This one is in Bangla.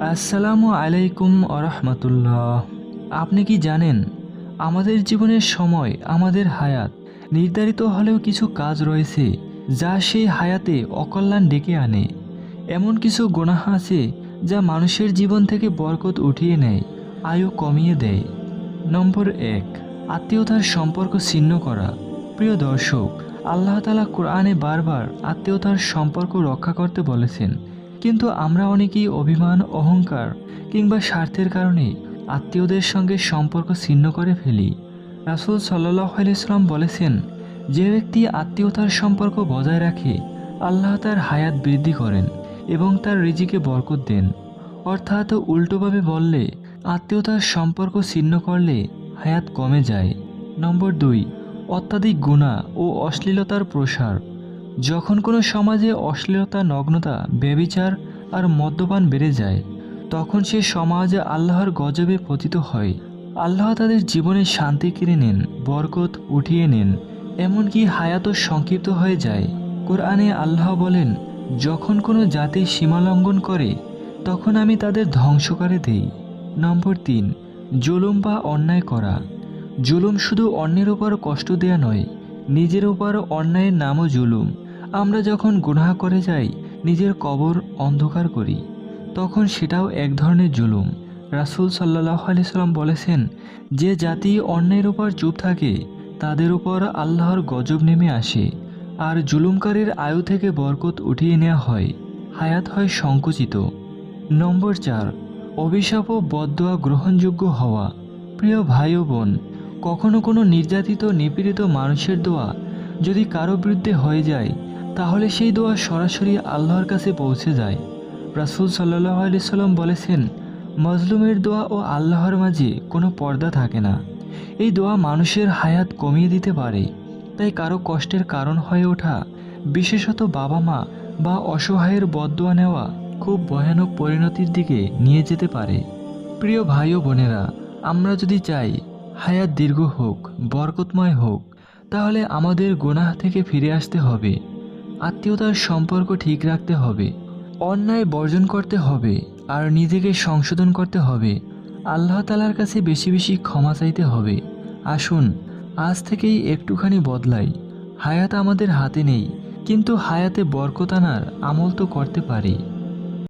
আসসালামু আলাইকুম আরহামাতুল্লাহ। আপনি কি জানেন আমাদের জীবনের সময়, আমাদের হায়াত নির্ধারিত হলেও কিছু কাজ রয়েছে যা সেই হায়াতে অকল্যাণ ডেকে আনে। এমন কিছু গুনাহ আছে যা মানুষের জীবন থেকে বরকত উঠিয়ে নেয়, আয়ু কমিয়ে দেয়। নম্বর ১, আত্মীয়তার সম্পর্ক ছিন্ন করা। প্রিয় দর্শক, আল্লাহ তাআলা কোরআনে বারবার আত্মীয়তার সম্পর্ক রক্ষা করতে বলেছেন, কিন্তু আমরা অনেকেই অভিমান, অহংকার কিংবা স্বার্থের কারণে আত্মীয়দের সঙ্গে সম্পর্ক ছিন্ন করে ফেলি। রাসূল সাল্লাল্লাহু আলাইহি সাল্লাম বলেছেন, যে ব্যক্তি আত্মীয়তার সম্পর্ক বজায় রাখে, আল্লাহ তার হায়াত বৃদ্ধি করেন এবং তার রিজিকে বরকত দেন। অর্থাৎ উল্টোভাবে বললে, আত্মীয়তার সম্পর্ক ছিন্ন করলে হায়াত কমে যায়। নম্বর ২, অত্যাধিক গুনাহ ও অশ্লীলতার প্রসার। যখন কোনো সমাজে অশ্লীলতা, নগ্নতা, ব্যভিচার আর মদ্যপান বেড়ে যায়, তখন সে সমাজ আল্লাহর গজবে পতিত হয়। আল্লাহ তাদের জীবনে শান্তি কেড়ে নেন, বরকত উঠিয়ে নেন, এমনকি হায়াতও সংক্ষিপ্ত হয়ে যায়। কোরআনে আল্লাহ বলেন, যখন কোনো জাতি সীমালঙ্ঘন করে তখন আমি তাদের ধ্বংস করে দেই। নম্বর ৩, জুলুম বা অন্যায় করা। জুলুম শুধু অন্যের উপর কষ্ট দেয়া নয়, নিজের উপর অন্যায়ের নামও জুলুম। আমরা যখন গুনাহ করে যাই, নিজের কবর অন্ধকার করি, তখন সেটাও এক ধরনের জুলুম। রাসূল সাল্লাল্লাহু আলাইহি সাল্লাম বলেছেন, যে জাতি অন্যায়ের উপর চুপ থাকে তাদের উপর আল্লাহর গজব নেমে আসে, আর জুলুমকারীর আয়ু থেকে বরকত উঠিয়ে নেওয়া হয়, হায়াত হয় সংকুচিত। নম্বর ৪, অভিশাপ ও বদদোয়া গ্রহণযোগ্য হওয়া। প্রিয় ভাই ও বোন, কখনো কোনো নির্যাতিত, নিপীড়িত মানুষের দোয়া যদি কারো বিরুদ্ধে হয়ে যায়, তাহলে সেই দোয়া সরাসরি আল্লাহর কাছে পৌঁছে যায়। রাসূল সাল্লাল্লাহু আলাইহি সাল্লাম বলেছেন, মজলুমের দোয়া ও আল্লাহর মাঝে কোনো পর্দা থাকে না। এই দোয়া মানুষের হায়াত কমিয়ে দিতে পারে। তাই কারো কষ্টের কারণ হয়ে ওঠা, বিশেষত বাবা মা বা অসহায়ের বদদোয়া নেওয়া খুব ভয়ানক পরিণতির দিকে নিয়ে যেতে পারে। প্রিয় ভাই ও বোনেরা, আমরা যদি চাই হায়াত দীর্ঘ হোক, বরকতময় হোক, তাহলে আমাদের গুনাহ থেকে ফিরে আসতে হবে, আত্মীয়তার সম্পর্ক ঠিক রাখতে হবে, অন্যায় বর্জন করতে হবে, আর নিজেকে সংশোধন করতে হবে। আল্লাহ তাআলার কাছে বেশি বেশি ক্ষমা চাইতে হবে। আসুন আজ থেকেই একটুখানি বদলাই। হায়াত আমাদের হাতে নেই, কিন্তু হায়াতে বরকত আনার আমল তো করতে পারি।